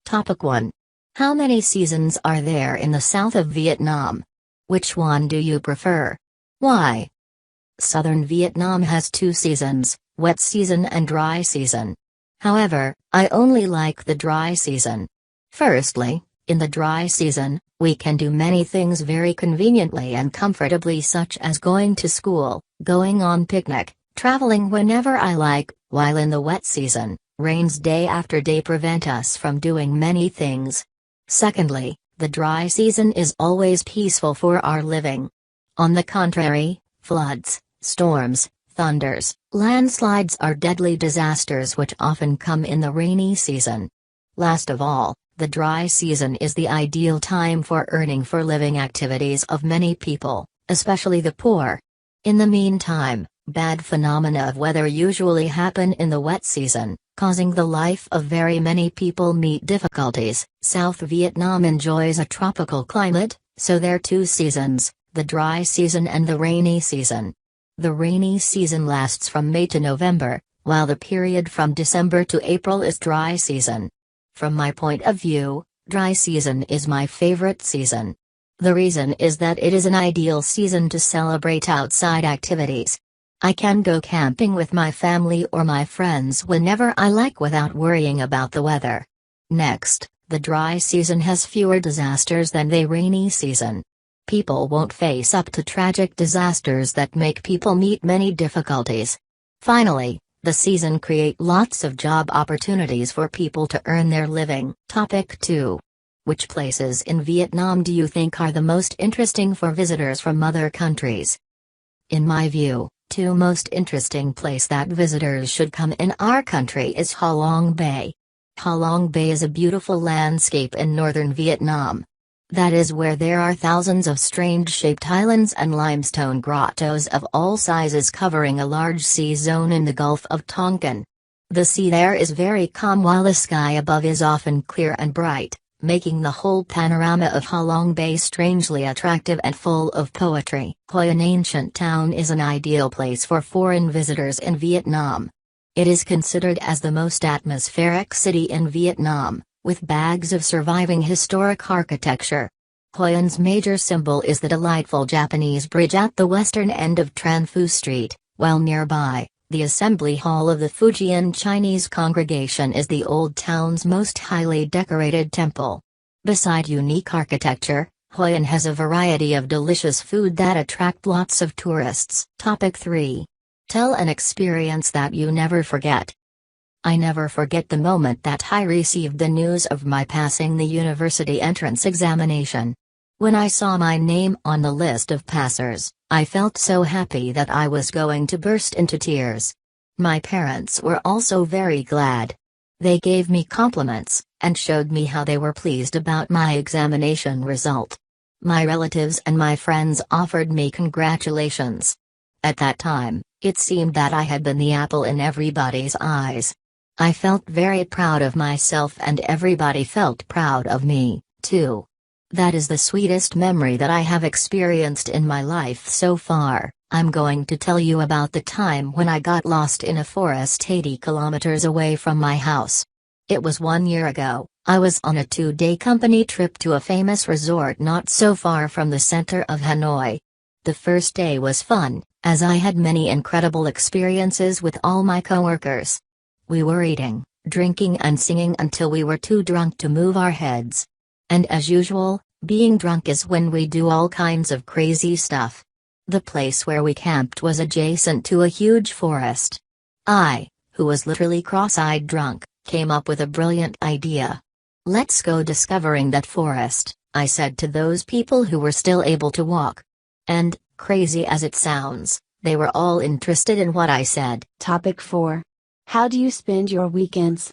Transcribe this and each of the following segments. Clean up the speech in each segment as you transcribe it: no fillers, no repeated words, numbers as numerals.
Topic 1. How many seasons are there in the south of Vietnam? Which one do you prefer? Why? Southern Vietnam has 2 seasons, wet season and dry season. However, I only like the dry season. Firstly, in the dry season, we can do many things very conveniently and comfortably, such as going to school, going on picnic, traveling whenever I like, while in the wet season, rains day after day prevent us from doing many things. Secondly, the dry season is always peaceful for our living. On the contrary, floods, storms, thunders, landslides are deadly disasters which often come in the rainy season. Last of all, the dry season is the ideal time for earning for living activities of many people, especially the poor. In the meantime, bad phenomena of weather usually happen in the wet season, causing the life of very many people meet difficulties. South Vietnam enjoys a tropical climate, so there are 2 seasons, the dry season and the rainy season. The rainy season lasts from May to November, while the period from December to April is dry season. From my point of view, dry season is my favorite season. The reason is that it is an ideal season to celebrate outside activities. I can go camping with my family or my friends whenever I like without worrying about the weather. Next, the dry season has fewer disasters than the rainy season. People won't face up to tragic disasters that make people meet many difficulties. Finally, the season create lots of job opportunities for people to earn their living. Topic 2. Which places in Vietnam do you think are the most interesting for visitors from other countries? In my view, 2 most interesting place that visitors should come in our country is Ha Long Bay. Ha Long Bay is a beautiful landscape in northern Vietnam. That is where there are thousands of strange-shaped islands and limestone grottos of all sizes covering a large sea zone in the Gulf of Tonkin. The sea there is very calm while the sky above is often clear and bright, making the whole panorama of Ha Long Bay strangely attractive and full of poetry. Hoi An ancient town is an ideal place for foreign visitors in Vietnam. It is considered as the most atmospheric city in Vietnam, with bags of surviving historic architecture. Hoi An's major symbol is the delightful Japanese bridge at the western end of Tran Phu Street, while nearby, the assembly hall of the Fujian Chinese congregation is the old town's most highly decorated temple. Beside unique architecture, Hoi An has a variety of delicious food that attract lots of tourists. Topic 3. Tell an experience that you never forget. I never forget the moment that I received the news of my passing the university entrance examination. When I saw my name on the list of passers, I felt so happy that I was going to burst into tears. My parents were also very glad. They gave me compliments, and showed me how they were pleased about my examination result. My relatives and my friends offered me congratulations. At that time, it seemed that I had been the apple in everybody's eyes. I felt very proud of myself and everybody felt proud of me, too. That is the sweetest memory that I have experienced in my life so far. I'm going to tell you about the time when I got lost in a forest 80 kilometers away from my house. It was 1 year ago. I was on a 2-day company trip to a famous resort not so far from the center of Hanoi. The first day was fun, as I had many incredible experiences with all my coworkers. We were eating, drinking and singing until we were too drunk to move our heads. And as usual, being drunk is when we do all kinds of crazy stuff. The place where we camped was adjacent to a huge forest. I, who was literally cross-eyed drunk, came up with a brilliant idea. Let's go discovering that forest, I said to those people who were still able to walk. And, crazy as it sounds, they were all interested in what I said. Topic 4. How do you spend your weekends?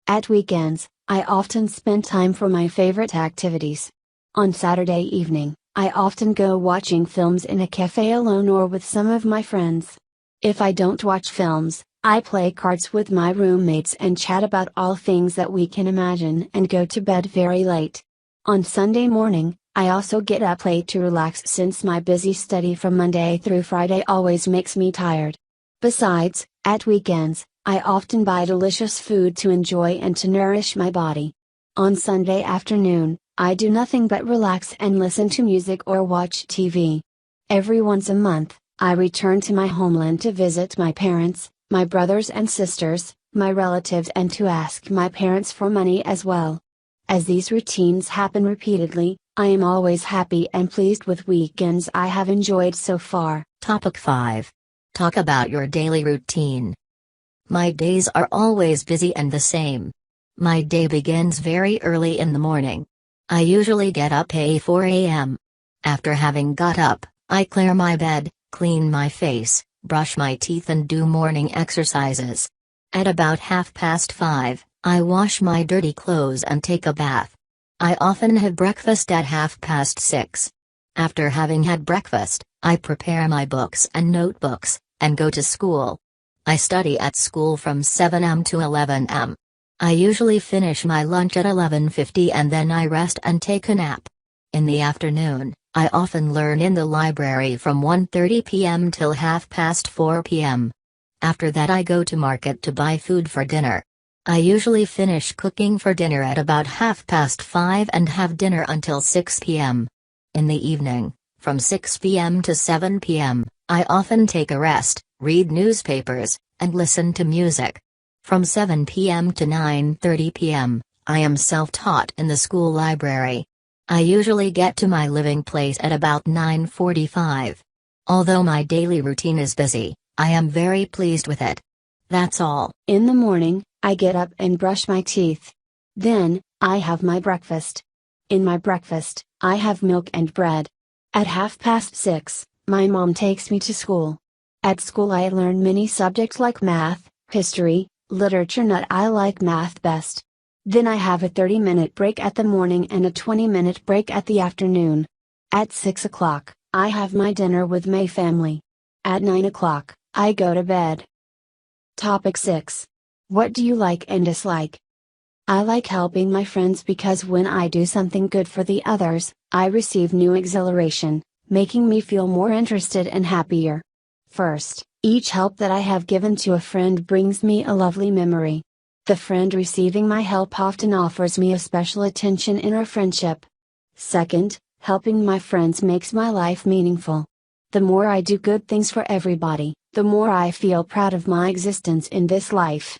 At weekends, I often spend time for my favorite activities. On Saturday evening, I often go watching films in a cafe alone or with some of my friends. If I don't watch films, I play cards with my roommates and chat about all things that we can imagine and go to bed very late. On Sunday morning, I also get up late to relax since my busy study from Monday through Friday always makes me tired. Besides, at weekends, I often buy delicious food to enjoy and to nourish my body. On Sunday afternoon, I do nothing but relax and listen to music or watch TV. Every once a month, I return to my homeland to visit my parents, my brothers and sisters, my relatives, and to ask my parents for money as well. As these routines happen repeatedly, I am always happy and pleased with weekends I have enjoyed so far. Topic 5. Talk about your daily routine. My days are always busy and the same. My day begins very early in the morning. I usually get up at 4 a.m. After having got up, I clear my bed, clean my face, brush my teeth and do morning exercises. At about 5:30, I wash my dirty clothes and take a bath. I often have breakfast at 6:30. After having had breakfast, I prepare my books and notebooks, and go to school. I study at school from 7 am to 11 am. I usually finish my lunch at 11:50 and then I rest and take a nap. In the afternoon, I often learn in the library from 1:30 p.m. till 4:30 p.m. After that I go to market to buy food for dinner. I usually finish cooking for dinner at about 5:30 and have dinner until 6 p.m. In the evening, from 6 p.m. to 7 p.m., I often take a rest, read newspapers, and listen to music. From 7 p.m. to 9:30 p.m., I am self-taught in the school library. I usually get to my living place at about 9:45. Although my daily routine is busy, I am very pleased with it. That's all. In the morning, I get up and brush my teeth. Then, I have my breakfast. In my breakfast, I have milk and bread. At 6:30, my mom takes me to school. At school I learn many subjects like math, history, literature. Not I like math best. Then I have a 30-minute break at the morning and a 20-minute break at the afternoon. At 6 o'clock, I have my dinner with my family. At 9 o'clock, I go to bed. Topic 6. What do you like and dislike? I like helping my friends because when I do something good for the others, I receive new exhilaration, making me feel more interested and happier. First, each help that I have given to a friend brings me a lovely memory. The friend receiving my help often offers me a special attention in our friendship. Second, helping my friends makes my life meaningful. The more I do good things for everybody, the more I feel proud of my existence in this life.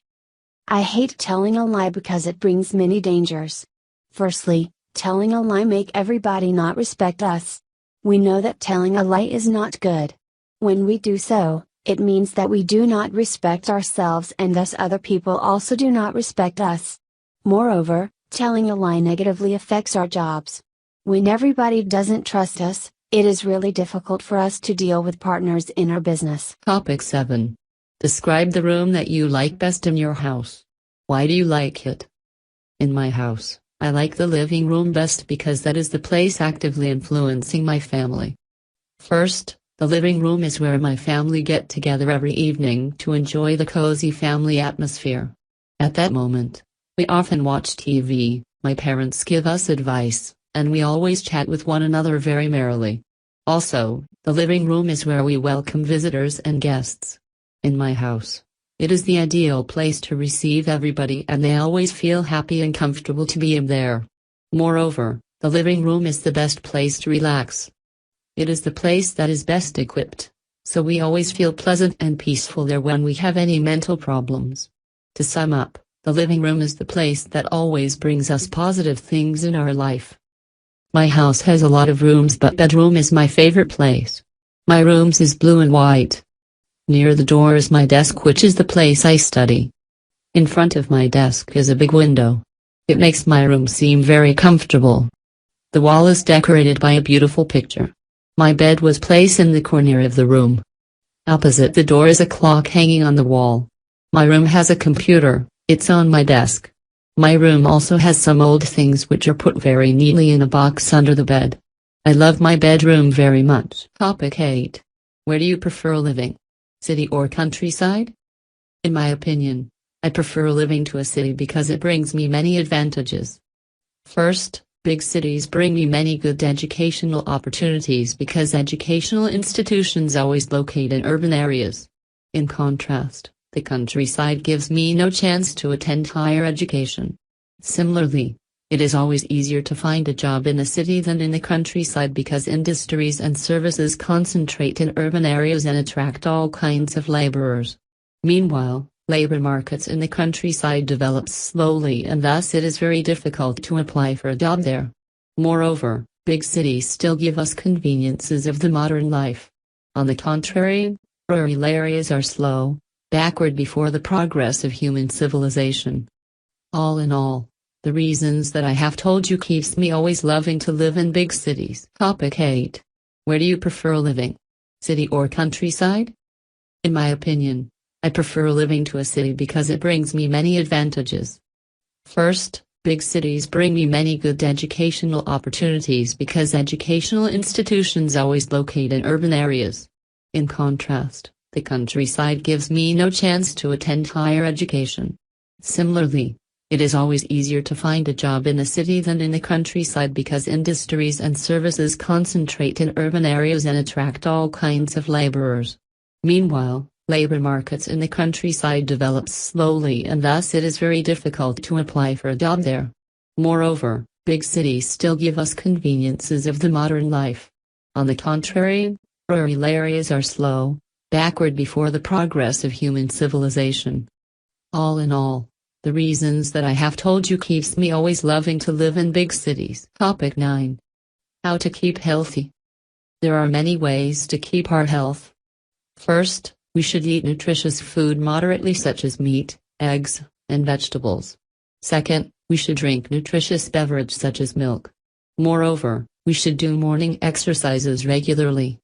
I hate telling a lie because it brings many dangers. Firstly, telling a lie make everybody not respect us. We know that telling a lie is not good. When we do so, it means that we do not respect ourselves and thus other people also do not respect us. Moreover, telling a lie negatively affects our jobs. When everybody doesn't trust us, it is really difficult for us to deal with partners in our business. Topic 7. Describe the room that you like best in your house. Why do you like it? In my house, I like the living room best because that is the place actively influencing my family. First, the living room is where my family get together every evening to enjoy the cozy family atmosphere. At that moment, we often watch TV, my parents give us advice, and we always chat with one another very merrily. Also, the living room is where we welcome visitors and guests. In my house, it is the ideal place to receive everybody and they always feel happy and comfortable to be in there. Moreover, the living room is the best place to relax. It is the place that is best equipped, so we always feel pleasant and peaceful there when we have any mental problems. To sum up, the living room is the place that always brings us positive things in our life. My house has a lot of rooms but bedroom is my favorite place. My rooms is blue and white. Near the door is my desk which is the place I study. In front of my desk is a big window. It makes my room seem very comfortable. The wall is decorated by a beautiful picture. My bed was placed in the corner of the room. Opposite the door is a clock hanging on the wall. My room has a computer, it's on my desk. My room also has some old things which are put very neatly in a box under the bed. I love my bedroom very much. Topic 8. Where do you prefer living? City or countryside? In my opinion, I prefer living to a city because it brings me many advantages. First, big cities bring me many good educational opportunities because educational institutions always locate in urban areas. In contrast, the countryside gives me no chance to attend higher education. Similarly, It is always easier to find a job in a city than in the countryside because industries and services concentrate in urban areas and attract all kinds of laborers. Meanwhile, labor markets in the countryside develop slowly and thus it is very difficult to apply for a job there. Moreover, big cities still give us conveniences of the modern life. On the contrary, rural areas are slow, backward before the progress of human civilization. All in all, the reasons that I have told you keeps me always loving to live in big cities. Topic 8. Where do you prefer living? City or countryside? In my opinion, I prefer living to a city because it brings me many advantages. First, big cities bring me many good educational opportunities because educational institutions always locate in urban areas. In contrast, the countryside gives me no chance to attend higher education. Similarly, it is always easier to find a job in a city than in the countryside because industries and services concentrate in urban areas and attract all kinds of laborers. Meanwhile, labor markets in the countryside develop slowly and thus it is very difficult to apply for a job there. Moreover, big cities still give us conveniences of the modern life. On the contrary, rural areas are slow, backward before the progress of human civilization. All in all, the reasons that I have told you keeps me always loving to live in big cities. Topic 9. How to keep healthy. There are many ways to keep our health. First, we should eat nutritious food moderately such as meat, eggs, and vegetables. Second, we should drink nutritious beverage such as milk. Moreover, we should do morning exercises regularly.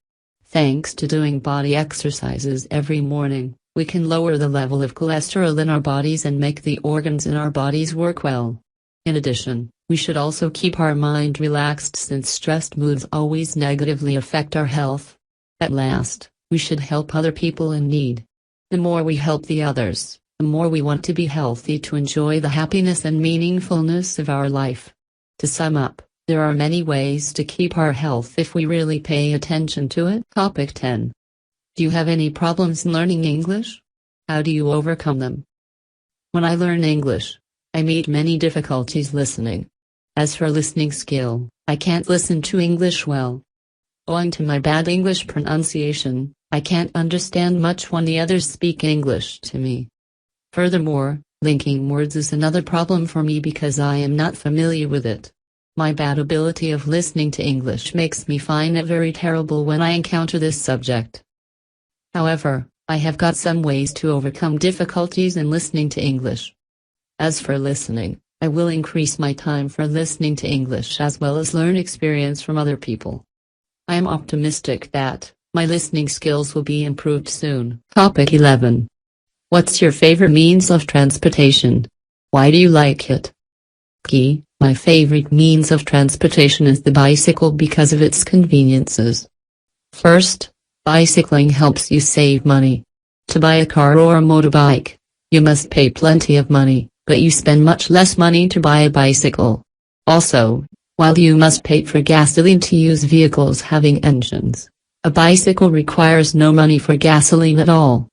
Thanks to doing body exercises every morning, we can lower the level of cholesterol in our bodies and make the organs in our bodies work well. In addition, we should also keep our mind relaxed since stressed moods always negatively affect our health. At last, we should help other people in need. The more we help the others, the more we want to be healthy to enjoy the happiness and meaningfulness of our life. To sum up, there are many ways to keep our health if we really pay attention to it. Topic 10. Do you have any problems in learning English? How do you overcome them? When I learn English, I meet many difficulties listening. As for listening skill, I can't listen to English well. Owing to my bad English pronunciation, I can't understand much when the others speak English to me. Furthermore, linking words is another problem for me because I am not familiar with it. My bad ability of listening to English makes me find it very terrible when I encounter this subject. However, I have got some ways to overcome difficulties in listening to English. As for listening, I will increase my time for listening to English as well as learn experience from other people. I am optimistic that my listening skills will be improved soon. Topic 11. What's your favorite means of transportation? Why do you like it? My favorite means of transportation is the bicycle because of its conveniences. First, bicycling helps you save money. To buy a car or a motorbike, you must pay plenty of money, but you spend much less money to buy a bicycle. Also, while you must pay for gasoline to use vehicles having engines, a bicycle requires no money for gasoline at all.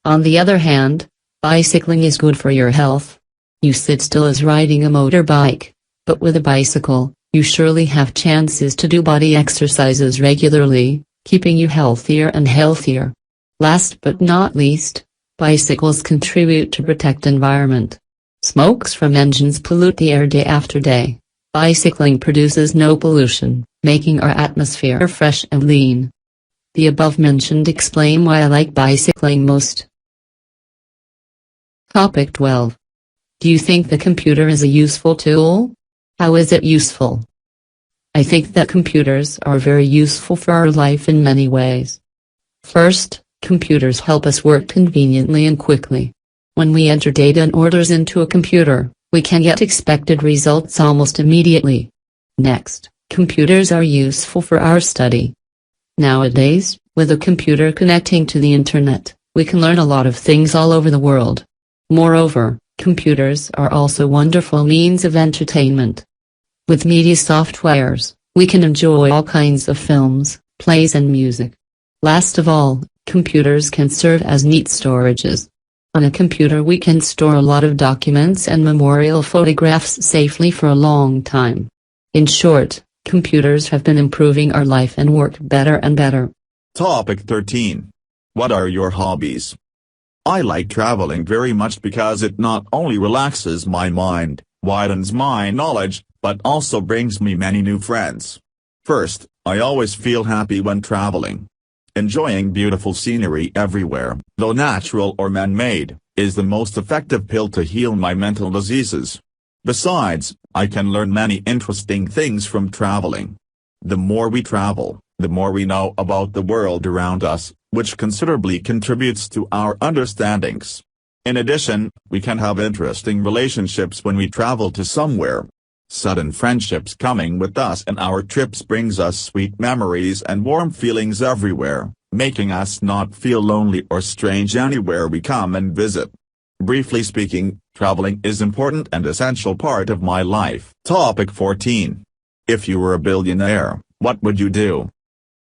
On the other hand, bicycling is good for your health. You sit still as riding a motorbike, but with a bicycle, you surely have chances to do body exercises regularly, keeping you healthier and healthier. Last but not least, bicycles contribute to protect environment. Smokes from engines pollute the air day after day. Bicycling produces no pollution, making our atmosphere fresh and clean. The above mentioned explain why I like bicycling most. Topic 12. Do you think the computer is a useful tool? How is it useful? I think that computers are very useful for our life in many ways. First, computers help us work conveniently and quickly. When we enter data and orders into a computer, we can get expected results almost immediately. Next, computers are useful for our study. Nowadays, with a computer connecting to the internet, we can learn a lot of things all over the world. Moreover, computers are also wonderful means of entertainment. With media softwares, we can enjoy all kinds of films, plays and music. Last of all, computers can serve as neat storages. On a computer we can store a lot of documents and memorial photographs safely for a long time. In short, computers have been improving our life and work better and better. Topic 13. What are your hobbies? I like traveling very much because it not only relaxes my mind, widens my knowledge, but also brings me many new friends. First, I always feel happy when traveling. Enjoying beautiful scenery everywhere, though natural or man-made, is the most effective pill to heal my mental diseases. Besides, I can learn many interesting things from traveling. The more we travel, the more we know about the world around us, which considerably contributes to our understandings. In addition, we can have interesting relationships when we travel to somewhere. Sudden friendships coming with us and our trips brings us sweet memories and warm feelings everywhere, making us not feel lonely or strange anywhere we come and visit. Briefly speaking, traveling is important and essential part of my life. Topic 14. If you were a billionaire, what would you do?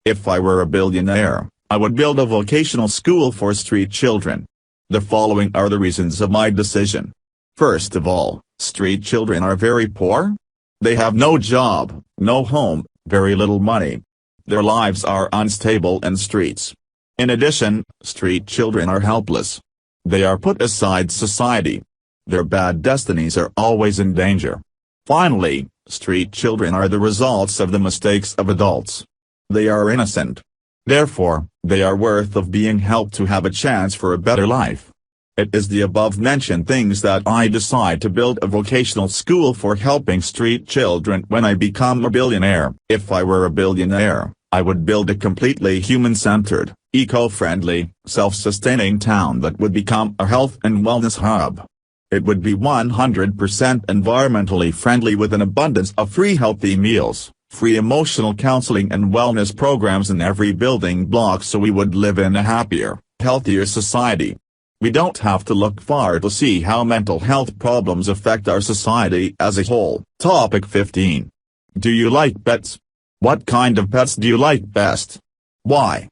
If I were a billionaire, I would build a vocational school for street children. The following are the reasons of my decision. First of all, street children are very poor. They have no job, no home, very little money. Their lives are unstable in streets. In addition, street children are helpless. They are put aside society. Their bad destinies are always in danger. Finally, street children are the results of the mistakes of adults. They are innocent. Therefore, they are worth of being helped to have a chance for a better life. It is the above-mentioned things that I decide to build a vocational school for helping street children when I become a billionaire. If I were a billionaire, I would build a completely human-centered, eco-friendly, self-sustaining town that would become a health and wellness hub. It would be 100% environmentally friendly with an abundance of free healthy meals, free emotional counseling and wellness programs in every building block so we would live in a happier, healthier society. We don't have to look far to see how mental health problems affect our society as a whole. Topic 15. Do you like pets? What kind of pets do you like best? Why?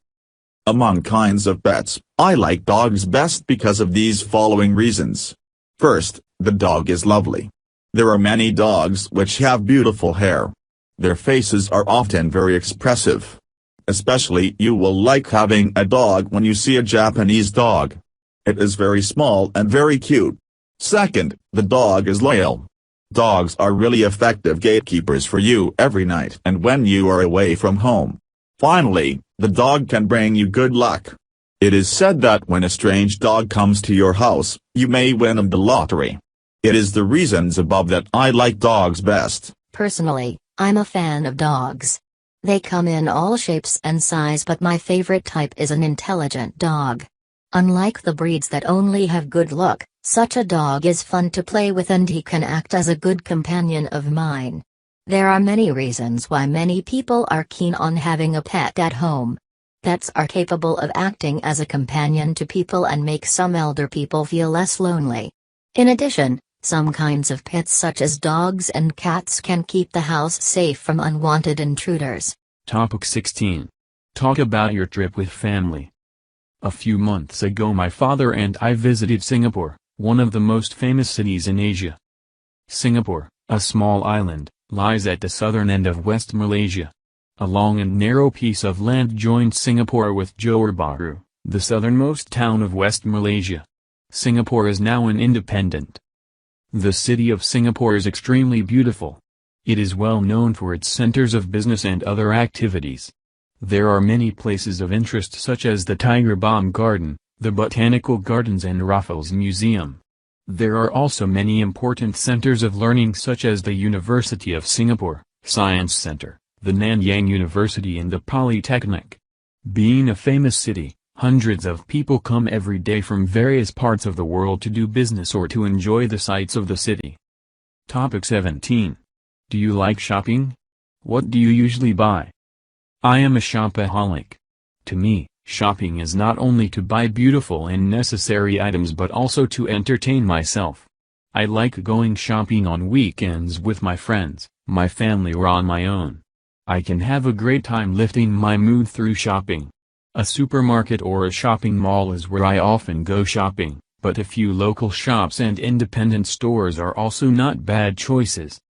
Among kinds of pets, I like dogs best because of these following reasons. First, the dog is lovely. There are many dogs which have beautiful hair. Their faces are often very expressive. Especially you will like having a dog when you see a Japanese dog. It is very small and very cute. Second, the dog is loyal. Dogs are really effective gatekeepers for you every night and when you are away from home. Finally, the dog can bring you good luck. It is said that when a strange dog comes to your house, you may win the lottery. It is the reasons above that I like dogs best. Personally, I'm a fan of dogs. They come in all shapes and size, but my favorite type is an intelligent dog. Unlike the breeds that only have good look, such a dog is fun to play with and he can act as a good companion of mine. There are many reasons why many people are keen on having a pet at home. Pets are capable of acting as a companion to people and make some elder people feel less lonely. In addition, some kinds of pets such as dogs and cats can keep the house safe from unwanted intruders. Topic 16. Talk about your trip with family. A few months ago my father and I visited Singapore, one of the most famous cities in Asia. Singapore, a small island, lies at the southern end of West Malaysia. A long and narrow piece of land joins Singapore with Johor Bahru, the southernmost town of West Malaysia. Singapore is now an independent. The city of Singapore is extremely beautiful. It is well known for its centers of business and other activities. There are many places of interest such as the Tiger Balm Garden, the Botanical Gardens and Raffles Museum. There are also many important centers of learning such as the University of Singapore, Science Center, the Nanyang University and the Polytechnic. Being a famous city, hundreds of people come every day from various parts of the world to do business or to enjoy the sights of the city. Topic 17. Do you like shopping? What do you usually buy? I am a shopaholic. To me, shopping is not only to buy beautiful and necessary items but also to entertain myself. I like going shopping on weekends with my friends, my family or on my own. I can have a great time lifting my mood through shopping. A supermarket or a shopping mall is where I often go shopping, but a few local shops and independent stores are also not bad choices.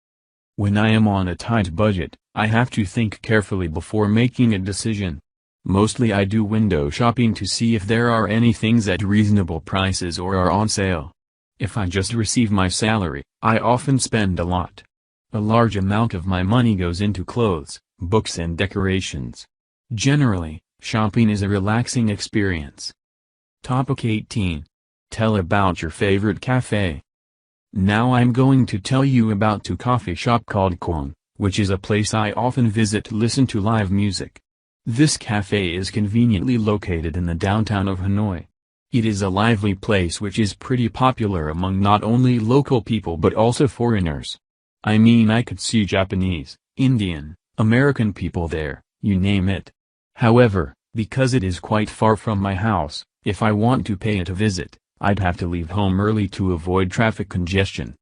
When I am on a tight budget, I have to think carefully before making a decision. Mostly I do window shopping to see if there are any things at reasonable prices or are on sale. If I just receive my salary, I often spend a lot. A large amount of my money goes into clothes, books and decorations. Generally, shopping is a relaxing experience. Topic 18. Tell about your favorite cafe. Now I'm going to tell you about a coffee shop called Q11, which is a place I often visit to listen to live music. This cafe is conveniently located in the downtown of Hanoi. It is a lively place which is pretty popular among not only local people but also foreigners. I mean, I could see Japanese, Indian, American people there, you name it. However, because it is quite far from my house, if I want to pay it a visit, I'd have to leave home early to avoid traffic congestion.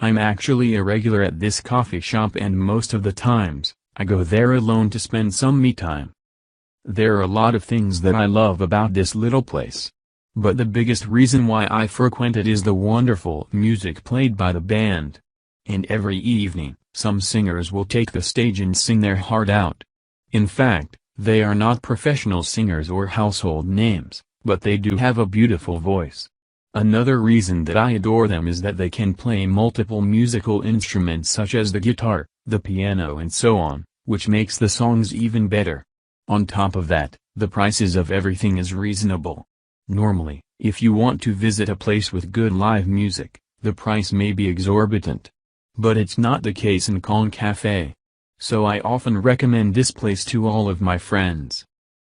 I'm actually a regular at this coffee shop and most of the times, I go there alone to spend some me time. There are a lot of things that I love about this little place. But the biggest reason why I frequent it is the wonderful music played by the band. And every evening, some singers will take the stage and sing their heart out. In fact, they are not professional singers or household names, but they do have a beautiful voice. Another reason that I adore them is that they can play multiple musical instruments such as the guitar, the piano and so on, which makes the songs even better. On top of that, the prices of everything is reasonable. Normally, if you want to visit a place with good live music, the price may be exorbitant. But it's not the case in Q11 Cafe. So I often recommend this place to all of my friends.